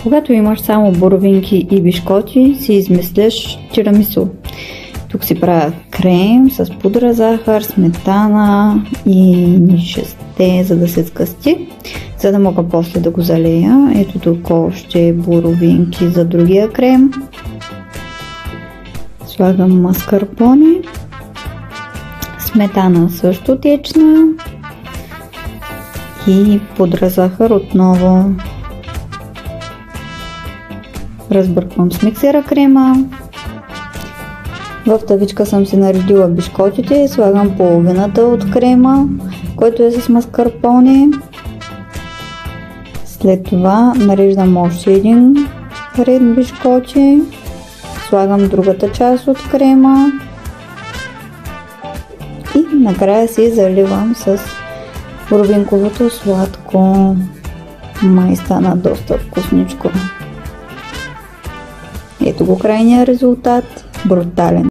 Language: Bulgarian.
Когато имаш само боровинки и бишкоти, си измисляш тирамису. Тук си правя крем с пудра захар, сметана и нишесте, за да се скъсти, за да мога после да го залея. Ето тук още боровинки за другия крем. Слагам маскарпоне, сметана също течна и пудра захар отново. Разбърквам с миксера крема. В тавичка съм си наредила бишкотите и слагам половината от крема, който е с маскарпоне. След това нареждам още един ред бишкоти. Слагам другата част от крема. И накрая си заливам с боровинковото сладко. Май стана доста вкусничко. Ето го крайния резултат. Брутален.